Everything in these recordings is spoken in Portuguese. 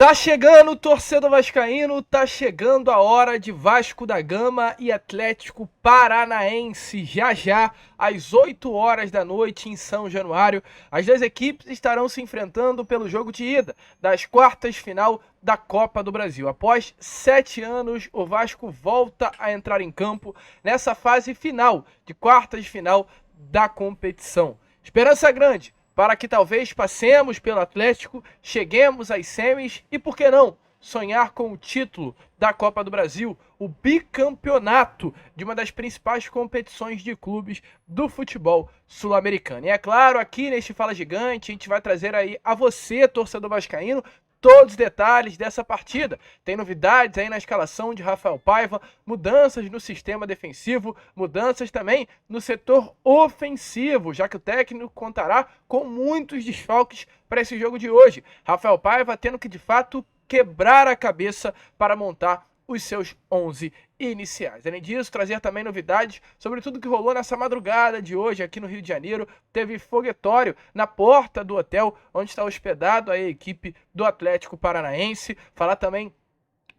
Tá chegando, torcedor vascaíno, tá chegando a hora de Vasco da Gama e Atlético Paranaense. Já já, às 8 horas da noite em São Januário, as duas equipes estarão se enfrentando pelo jogo de ida das quartas final da Copa do Brasil. Após 7 anos, o Vasco volta a entrar em campo nessa fase final de quartas de final da competição. Esperança grande para que talvez passemos pelo Atlético, cheguemos às semis e, por que não, sonhar com o título da Copa do Brasil, o bicampeonato de uma das principais competições de clubes do futebol sul-americano. E é claro, aqui neste Fala Gigante, a gente vai trazer aí a você, torcedor vascaíno, todos os detalhes dessa partida. Tem novidades aí na escalação de Rafael Paiva, mudanças no sistema defensivo, mudanças também no setor ofensivo, já que o técnico contará com muitos desfalques para esse jogo de hoje. Rafael Paiva tendo que, de fato, quebrar a cabeça para montar os seus 11 iniciais. Além disso, trazer também novidades sobre tudo que rolou nessa madrugada de hoje aqui no Rio de Janeiro. Teve foguetório na porta do hotel onde está hospedado a equipe do Atlético Paranaense. Falar também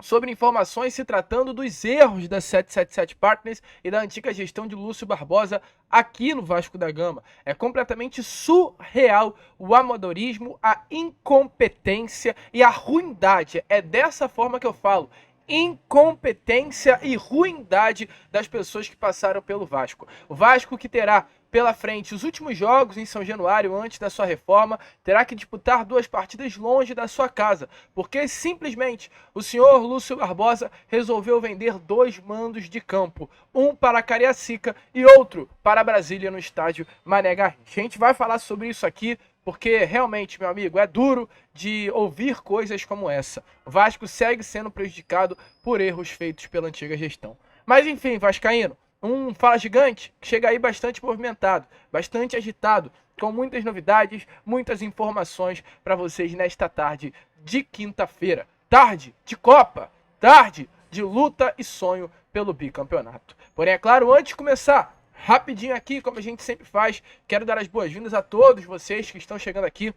sobre informações se tratando dos erros da 777 Partners e da antiga gestão de Lúcio Barbosa aqui no Vasco da Gama. É completamente surreal o amadorismo, a incompetência e a ruindade. É dessa forma que eu falo. Incompetência e ruindade das pessoas que passaram pelo Vasco. O Vasco que terá pela frente os últimos jogos em São Januário antes da sua reforma, terá que disputar 2 partidas longe da sua casa, porque simplesmente o senhor Lúcio Barbosa resolveu vender 2 mandos de campo, um para Cariacica e outro para Brasília no estádio Mané Garrincha. A gente vai falar sobre isso aqui, porque realmente, meu amigo, é duro de ouvir coisas como essa. O Vasco segue sendo prejudicado por erros feitos pela antiga gestão. Mas enfim, vascaíno, um Fala Gigante que chega aí bastante movimentado, bastante agitado, com muitas novidades, muitas informações para vocês nesta tarde de quinta-feira. Tarde de Copa, tarde de luta e sonho pelo bicampeonato. Porém, é claro, antes de começar, rapidinho aqui, como a gente sempre faz, quero dar as boas-vindas a todos vocês que estão chegando aqui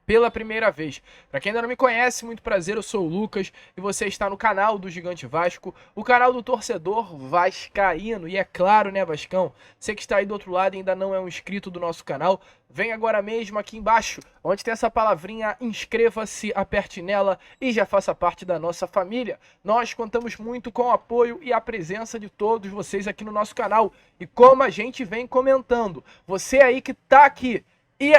pela primeira vez. Para quem ainda não me conhece, muito prazer, eu sou o Lucas e você está no canal do Gigante Vasco, o canal do torcedor vascaíno. E é claro, né, Vascão, você que está aí do outro lado e ainda não é um inscrito do nosso canal, vem agora mesmo aqui embaixo, onde tem essa palavrinha, inscreva-se, aperte nela e já faça parte da nossa família. Nós contamos muito com o apoio e a presença de todos vocês aqui no nosso canal. E como a gente vem comentando, você aí que está aqui e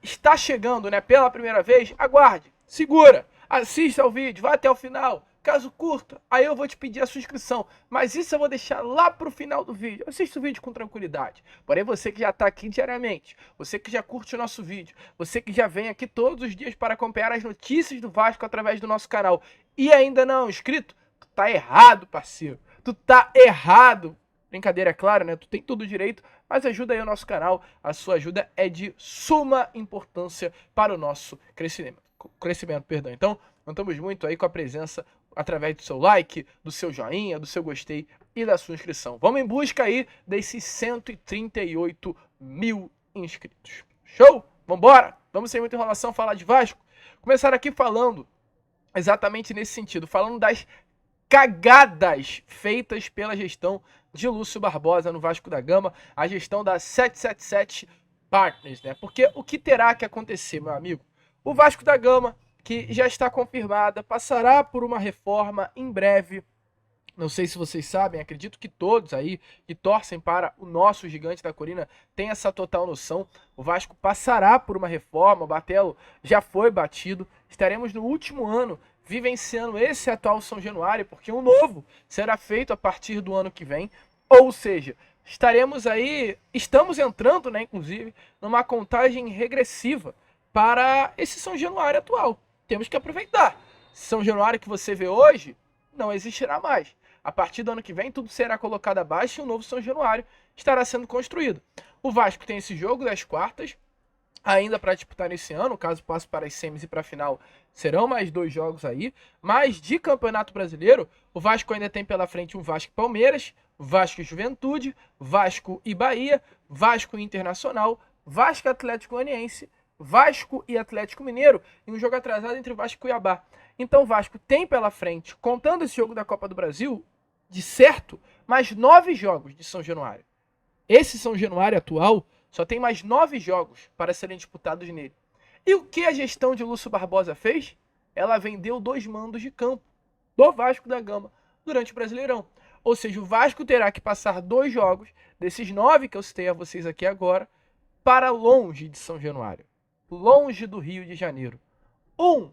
está chegando, né, pela primeira vez, aguarde, segura, assista ao vídeo, vá até o final. Caso curta, aí eu vou te pedir a sua inscrição, mas isso eu vou deixar lá pro final do vídeo. Assista o vídeo com tranquilidade. Porém, você que já está aqui diariamente, você que já curte o nosso vídeo, você que já vem aqui todos os dias para acompanhar as notícias do Vasco através do nosso canal e ainda não é inscrito, tu tá errado, parceiro. Tu tá errado. Brincadeira, é claro, né? Tu tem todo o direito, mas ajuda aí o nosso canal. A sua ajuda é de suma importância para o nosso crescimento. Perdão. Então, contamos muito aí com a presença através do seu like, do seu joinha, do seu gostei e da sua inscrição. Vamos em busca aí desses 138 mil inscritos. Show? Vambora? Vamos sem muita enrolação falar de Vasco? Começar aqui falando exatamente nesse sentido, falando das cagadas feitas pela gestão de Lúcio Barbosa no Vasco da Gama, a gestão da 777 Partners, né? Porque o que terá que acontecer, meu amigo? O Vasco da Gama, que já está confirmada, passará por uma reforma em breve. Não sei se vocês sabem, acredito que todos aí que torcem para o nosso Gigante da Colina têm essa total noção. O Vasco passará por uma reforma, o martelo já foi batido. Estaremos no último ano vivenciando esse atual São Januário, porque um novo será feito a partir do ano que vem. Ou seja, estamos entrando, né, inclusive, numa contagem regressiva para esse São Januário atual. Temos que aproveitar. São Januário que você vê hoje não existirá mais. A partir do ano que vem, tudo será colocado abaixo e um novo São Januário estará sendo construído. O Vasco tem esse jogo das quartas, ainda para disputar nesse ano, caso passe para as semis e para a final, serão mais 2 jogos aí. Mas de Campeonato Brasileiro, o Vasco ainda tem pela frente um Vasco e Palmeiras, Vasco e Juventude, Vasco e Bahia, Vasco e Internacional, Vasco e Atlético Goianiense, Vasco e Atlético Mineiro, e um jogo atrasado entre Vasco e Cuiabá. Então o Vasco tem pela frente, contando esse jogo da Copa do Brasil, de certo, mais 9 jogos de São Januário. Esse São Januário atual só tem mais 9 jogos para serem disputados nele. E o que a gestão de Lúcio Barbosa fez? Ela vendeu 2 mandos de campo do Vasco da Gama durante o Brasileirão. Ou seja, o Vasco terá que passar 2 jogos, desses 9 que eu citei a vocês aqui agora, para longe de São Januário, longe do Rio de Janeiro. Um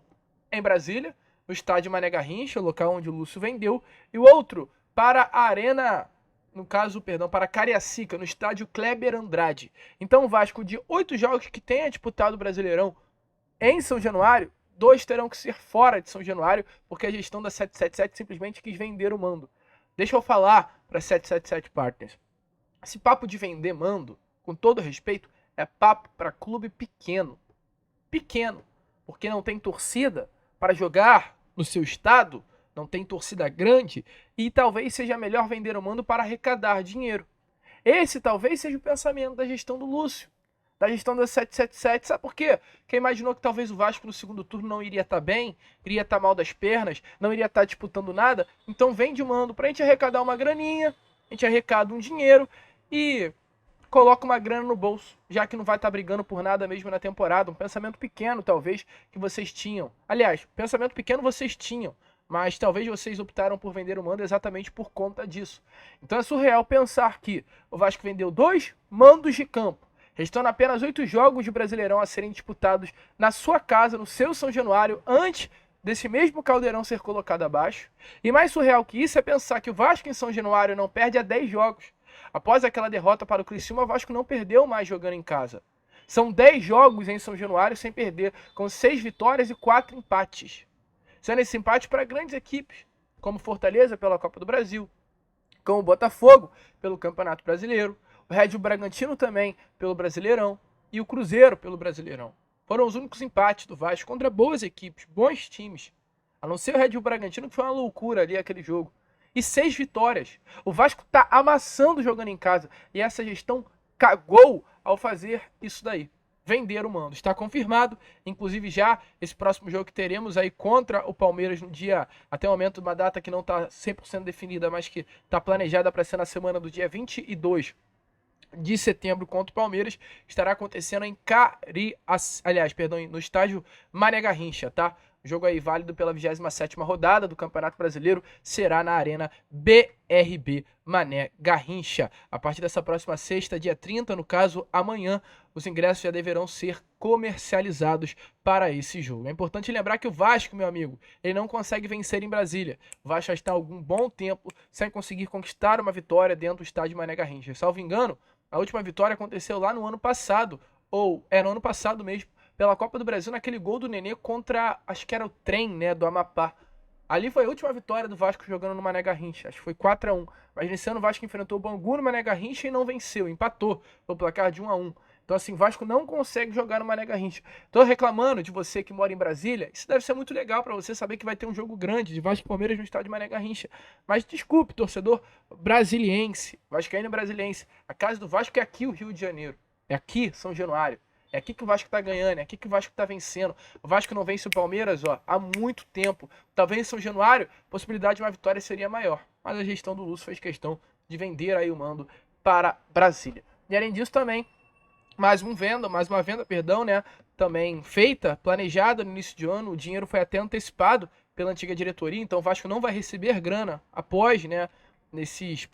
em Brasília, no estádio Mané Garrincha, o local onde o Lúcio vendeu, e o outro para a Arena, no caso, perdão, para Cariacica, no estádio Kleber Andrade. Então o Vasco, de 8 jogos que tenha disputado o Brasileirão em São Januário, 2 terão que ser fora de São Januário, porque a gestão da 777 simplesmente quis vender o mando. Deixa eu falar para a 777 Partners. Esse papo de vender mando, com todo respeito, é papo para clube pequeno. Pequeno, porque não tem torcida para jogar no seu estado, não tem torcida grande, e talvez seja melhor vender o mando para arrecadar dinheiro. Esse talvez seja o pensamento da gestão do Lúcio, da gestão da 777. Sabe por quê? Quem imaginou que talvez o Vasco no segundo turno não iria estar bem, iria estar mal das pernas, não iria estar disputando nada, então vende o mando para a gente arrecadar uma graninha, a gente arrecada um dinheiro e coloca uma grana no bolso, já que não vai estar brigando por nada mesmo na temporada. Um pensamento pequeno, talvez, que vocês tinham. Aliás, pensamento pequeno vocês tinham, mas talvez vocês optaram por vender o mando exatamente por conta disso. Então é surreal pensar que o Vasco vendeu 2 mandos de campo, restando apenas 8 jogos de Brasileirão a serem disputados na sua casa, no seu São Januário, antes desse mesmo caldeirão ser colocado abaixo. E mais surreal que isso é pensar que o Vasco em São Januário não perde há 10 jogos. Após aquela derrota para o Criciúma, o Vasco não perdeu mais jogando em casa. São 10 jogos em São Januário sem perder, com 6 vitórias e 4 empates. Sendo esse empate para grandes equipes, como Fortaleza pela Copa do Brasil, como o Botafogo pelo Campeonato Brasileiro, o Red Bull Bragantino também pelo Brasileirão e o Cruzeiro pelo Brasileirão. Foram os únicos empates do Vasco contra boas equipes, bons times. A não ser o Red Bull Bragantino, que foi uma loucura ali aquele jogo. E 6 vitórias. O Vasco tá amassando jogando em casa. E essa gestão cagou ao fazer isso daí. Vender o mando. Está confirmado. Inclusive já esse próximo jogo que teremos aí contra o Palmeiras no dia, até o momento, uma data que não está 100% definida, mas que está planejada para ser na semana do dia 22 de setembro contra o Palmeiras, estará acontecendo em no estádio Mané Garrincha, tá? O jogo aí válido pela 27ª rodada do Campeonato Brasileiro será na Arena BRB Mané Garrincha. A partir dessa próxima sexta, dia 30, no caso, amanhã, os ingressos já deverão ser comercializados para esse jogo. É importante lembrar que o Vasco, meu amigo, ele não consegue vencer em Brasília. O Vasco já está há algum bom tempo sem conseguir conquistar uma vitória dentro do estádio Mané Garrincha. Salvo engano, a última vitória aconteceu lá no ano passado, ou no ano passado mesmo, pela Copa do Brasil, naquele gol do Nenê contra, acho que era o Trem, né, do Amapá. Ali foi a última vitória do Vasco jogando no Mané Garrincha, acho que foi 4-1. Mas nesse ano o Vasco enfrentou o Bangu no Mané Garrincha e não venceu, empatou pelo placar de 1-1. Então assim, o Vasco não consegue jogar no Mané Garrincha. Tô reclamando de você que mora em Brasília, isso deve ser muito legal para você saber que vai ter um jogo grande de Vasco e Palmeiras no estádio Mané Garrincha. Mas desculpe, torcedor brasiliense, vascaíno brasiliense, a casa do Vasco é aqui o Rio de Janeiro, é aqui São Januário. É aqui que o Vasco tá ganhando, é aqui que o Vasco tá vencendo. O Vasco não vence o Palmeiras, há muito tempo. Talvez em São Januário, a possibilidade de uma vitória seria maior. Mas a gestão do Lúcio fez questão de vender aí o mando para Brasília. E além disso também, mais uma venda, né, também feita, planejada no início de ano. O dinheiro foi até antecipado pela antiga diretoria, então o Vasco não vai receber grana após, né, nesse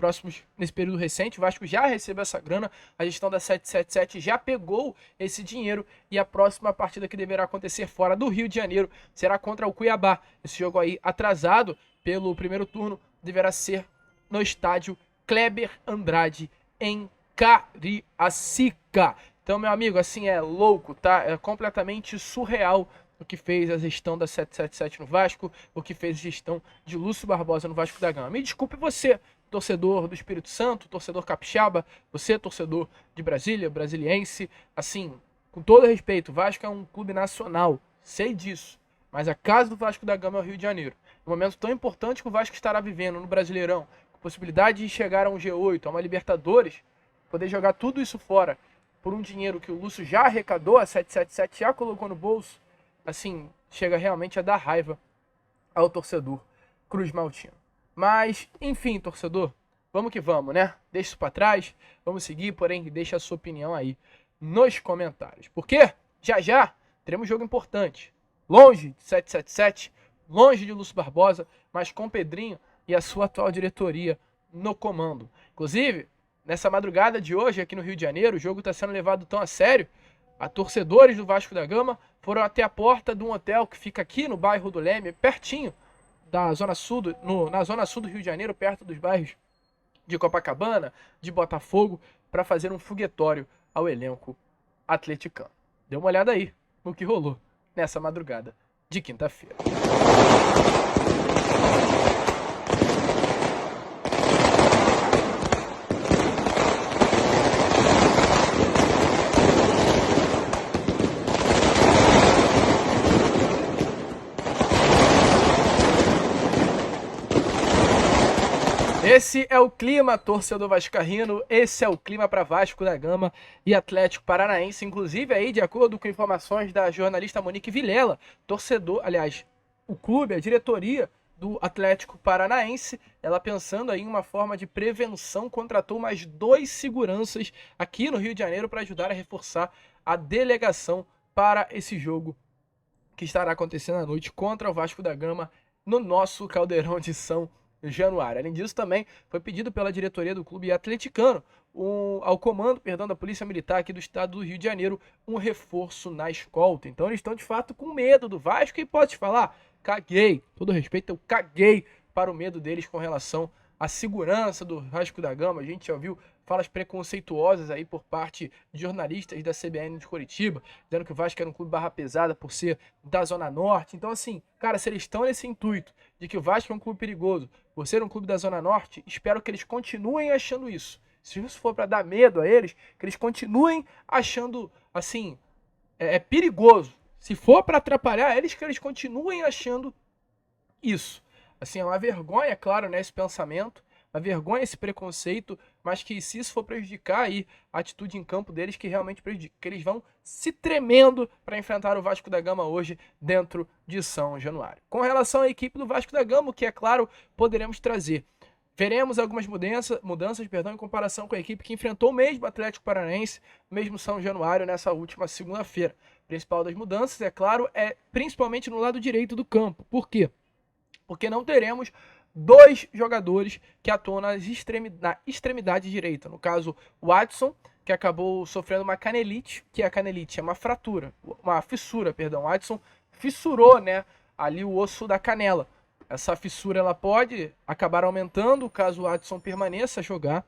período recente. O Vasco já recebeu essa grana, a gestão da 777 já pegou esse dinheiro e a próxima partida que deverá acontecer fora do Rio de Janeiro será contra o Cuiabá. Esse jogo aí atrasado pelo primeiro turno deverá ser no estádio Kleber Andrade em Cariacica. Então, meu amigo, assim, é louco, tá? É completamente surreal o que fez a gestão da 777 no Vasco, o que fez a gestão de Lúcio Barbosa no Vasco da Gama. Me desculpe você, torcedor do Espírito Santo, torcedor capixaba, você, torcedor de Brasília, brasiliense, assim, com todo respeito, o Vasco é um clube nacional, sei disso, mas a casa do Vasco da Gama é o Rio de Janeiro. Um momento tão importante que o Vasco estará vivendo no Brasileirão, com possibilidade de chegar a um G8, a uma Libertadores, poder jogar tudo isso fora por um dinheiro que o Lúcio já arrecadou, a 777 já colocou no bolso, assim, chega realmente a dar raiva ao torcedor cruzmaltino. Mas, enfim, torcedor, vamos que vamos, né? Deixa isso pra trás, vamos seguir, porém, deixa a sua opinião aí nos comentários. Porque já teremos jogo importante. Longe de 777, longe de Lúcio Barbosa, mas com Pedrinho e a sua atual diretoria no comando. Inclusive, nessa madrugada de hoje, aqui no Rio de Janeiro, o jogo está sendo levado tão a sério. A torcedores do Vasco da Gama foram até a porta de um hotel que fica aqui no bairro do Leme, pertinho da Zona Sul, na Zona Sul do Rio de Janeiro, perto dos bairros de Copacabana, de Botafogo, para fazer um foguetório ao elenco atleticano. Dê uma olhada aí no que rolou nessa madrugada de quinta-feira. Esse é o clima, torcedor vascaíno, esse é o clima para Vasco da Gama e Atlético Paranaense. Inclusive, aí, de acordo com informações da jornalista Monique Vilela, torcedor, aliás, o clube, a diretoria do Atlético Paranaense, ela pensando aí em uma forma de prevenção, contratou mais 2 seguranças aqui no Rio de Janeiro para ajudar a reforçar a delegação para esse jogo que estará acontecendo à noite contra o Vasco da Gama no nosso Caldeirão de São Januário. Além disso, também foi pedido pela diretoria do clube atleticano, ao comando, da Polícia Militar aqui do estado do Rio de Janeiro, um reforço na escolta. Então eles estão de fato com medo do Vasco e pode falar, caguei, todo respeito, eu caguei para o medo deles com relação à segurança do Vasco da Gama. A gente já ouviu falas preconceituosas aí por parte de jornalistas da CBN de Curitiba, dizendo que o Vasco era um clube barra pesada por ser da Zona Norte. Então assim, cara, se eles estão nesse intuito de que o Vasco é um clube perigoso, por ser um clube da Zona Norte, espero que eles continuem achando isso. Se isso for para dar medo a eles, que eles continuem achando, assim, perigoso. Se for para atrapalhar eles, que eles continuem achando isso. Assim, é uma vergonha, claro, né, esse pensamento, uma vergonha esse preconceito, mas que se isso for prejudicar aí a atitude em campo deles, que realmente prejudica, que eles vão se tremendo para enfrentar o Vasco da Gama hoje dentro de São Januário. Com relação à equipe do Vasco da Gama, o que é claro, poderemos trazer. Veremos algumas mudanças, em comparação com a equipe que enfrentou o mesmo Atlético Paranaense, mesmo São Januário, nessa última segunda-feira. A principal das mudanças, é claro, é principalmente no lado direito do campo. Por quê? Porque não teremos 2 jogadores que atuam na extremidade direita. No caso, o Watson, que acabou sofrendo uma canelite, que a canelite é uma fissura. O Watson fissurou, né, ali o osso da canela. Essa fissura ela pode acabar aumentando caso o Watson permaneça a jogar.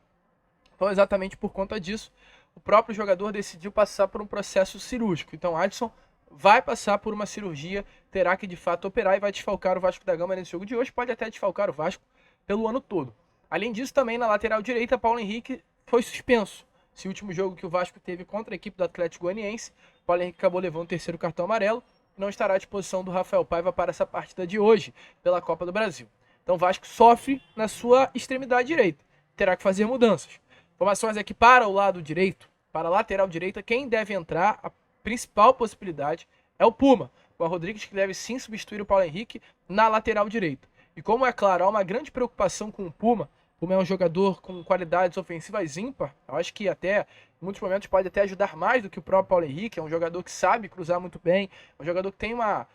Então, exatamente por conta disso, o próprio jogador decidiu passar por um processo cirúrgico. Então, o Watson vai passar por uma cirurgia, terá que de fato operar e vai desfalcar o Vasco da Gama nesse jogo de hoje. Pode até desfalcar o Vasco pelo ano todo. Além disso, também na lateral direita, Paulo Henrique foi suspenso. Esse último jogo que o Vasco teve contra a equipe do Atlético Goianiense, Paulo Henrique acabou levando o 3º cartão amarelo. Não estará à disposição do Rafael Paiva para essa partida de hoje, pela Copa do Brasil. Então o Vasco sofre na sua extremidade direita. Terá que fazer mudanças. Informações aqui para o lado direito, para a lateral direita, quem deve entrar, a principal possibilidade é o Puma. O Rodrigues, que deve sim substituir o Paulo Henrique na lateral direita. E como é claro, há uma grande preocupação com o Puma. O Puma é um jogador com qualidades ofensivas ímpar. Eu acho que até, em muitos momentos, pode até ajudar mais do que o próprio Paulo Henrique. É um jogador que sabe cruzar muito bem. É um jogador que tem uma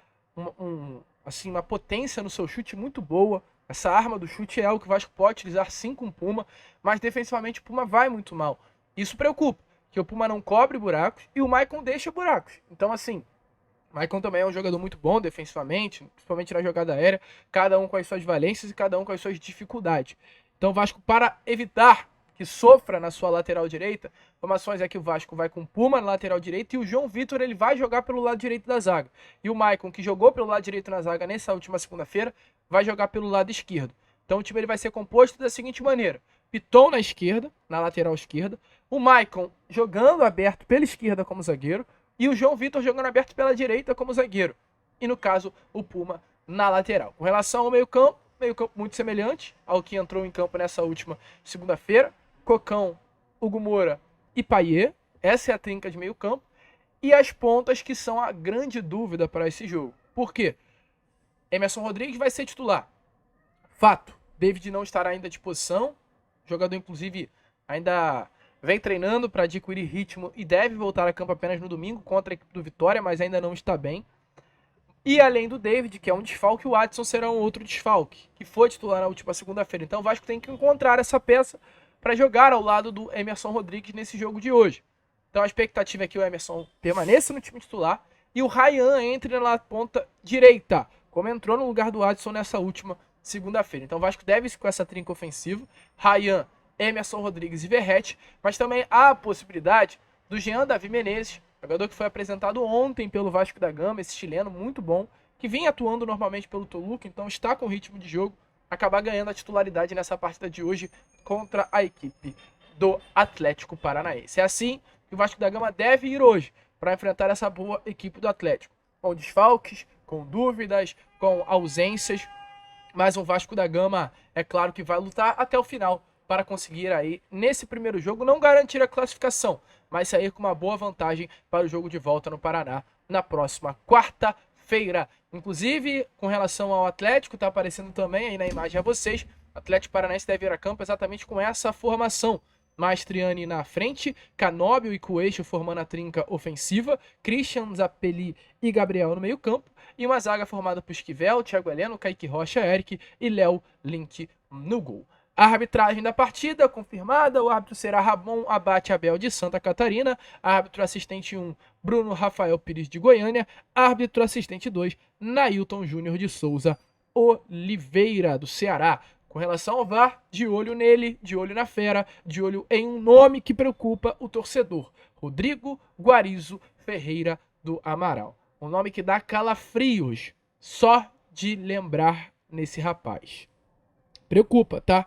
potência no seu chute muito boa. Essa arma do chute é algo que o Vasco pode utilizar sim com o Puma. Mas defensivamente o Puma vai muito mal. Isso preocupa, que o Puma não cobre buracos e o Maicon deixa buracos. Então, assim, o Maicon também é um jogador muito bom defensivamente, principalmente na jogada aérea, cada um com as suas valências e cada um com as suas dificuldades. Então o Vasco, para evitar que sofra na sua lateral direita, informações é que o Vasco vai com o Puma na lateral direita e o João Vitor ele vai jogar pelo lado direito da zaga. E o Maicon, que jogou pelo lado direito na zaga nessa última segunda-feira, vai jogar pelo lado esquerdo. Então o time ele vai ser composto da seguinte maneira: Piton na esquerda, na lateral esquerda, o Maicon jogando aberto pela esquerda como zagueiro e o João Vitor jogando aberto pela direita como zagueiro. E no caso, o Puma na lateral. Com relação ao meio-campo muito semelhante ao que entrou em campo nessa última segunda-feira. Cocão, Hugo Moura e Payet. Essa é a trinca de meio-campo. E as pontas que são a grande dúvida para esse jogo. Por quê? Emerson Rodrigues vai ser titular. Fato, David não estará ainda à disposição. O jogador, inclusive, ainda vem treinando para adquirir ritmo e deve voltar a campo apenas no domingo contra a equipe do Vitória, mas ainda não está bem. E além do David, que é um desfalque, o Watson será um outro desfalque, que foi titular na última segunda-feira. Então o Vasco tem que encontrar essa peça para jogar ao lado do Emerson Rodrigues nesse jogo de hoje. Então a expectativa é que o Emerson permaneça no time titular e o Ryan entre na ponta direita, como entrou no lugar do Watson nessa última segunda-feira. Então o Vasco deve ir com essa trinca ofensiva, Ryan, Emerson Rodrigues e Verratti, mas também há a possibilidade do Jean Davi Menezes, jogador que foi apresentado ontem pelo Vasco da Gama, esse chileno muito bom, que vinha atuando normalmente pelo Toluca, então está com ritmo de jogo, acabar ganhando a titularidade nessa partida de hoje contra a equipe do Atlético Paranaense. É assim que o Vasco da Gama deve ir hoje para enfrentar essa boa equipe do Atlético, com desfalques, com dúvidas, com ausências, mas o Vasco da Gama é claro que vai lutar até o final para conseguir aí, nesse primeiro jogo, não garantir a classificação, mas sair com uma boa vantagem para o jogo de volta no Paraná na próxima quarta-feira. Inclusive, com relação ao Atlético, está aparecendo também aí na imagem a vocês, o Atlético Paranaense deve ir a campo exatamente com essa formação. Mastriani na frente, Canóbio e Coelho formando a trinca ofensiva, Christian, Zapelli e Gabriel no meio campo, e uma zaga formada por Esquivel, Thiago Heleno, Kaique Rocha, Eric e Léo Link no gol. A arbitragem da partida confirmada, o árbitro será Ramon Abate Abel de Santa Catarina, árbitro assistente 1, Bruno Rafael Pires de Goiânia, árbitro assistente 2, Nailton Júnior de Souza Oliveira do Ceará. Com relação ao VAR, de olho nele, de olho na fera, de olho em um nome que preocupa o torcedor, Rodrigo Guarizo Ferreira do Amaral. Um nome que dá calafrios só de lembrar nesse rapaz. Preocupa, tá?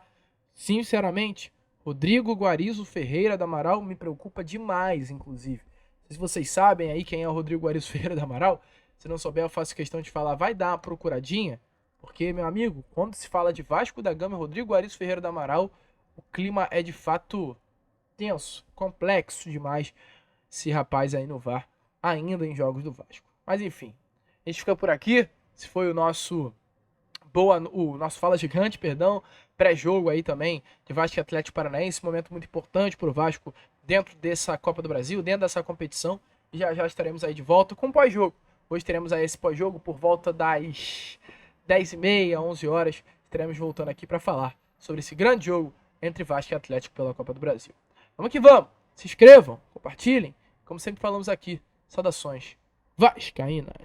Sinceramente, Rodrigo Guarizo Ferreira do Amaral me preocupa demais, inclusive. Se vocês sabem aí quem é o Rodrigo Guarizo Ferreira do Amaral, se não souber eu faço questão de falar, vai dar uma procuradinha, porque, meu amigo, quando se fala de Vasco da Gama e Rodrigo Guarizo Ferreira do Amaral, o clima é de fato tenso, complexo demais, esse rapaz aí no VAR, ainda em jogos do Vasco. Mas enfim, a gente fica por aqui, esse foi o nosso Fala Gigante, pré-jogo aí também de Vasco e Atlético Paranaense, momento muito importante para o Vasco dentro dessa Copa do Brasil, dentro dessa competição, e já já estaremos aí de volta com pós-jogo. Hoje teremos aí esse pós-jogo por volta das 10h30, 11 horas, estaremos voltando aqui para falar sobre esse grande jogo entre Vasco e Atlético pela Copa do Brasil. Vamos que vamos, se inscrevam, compartilhem, como sempre falamos aqui, saudações vascaínas.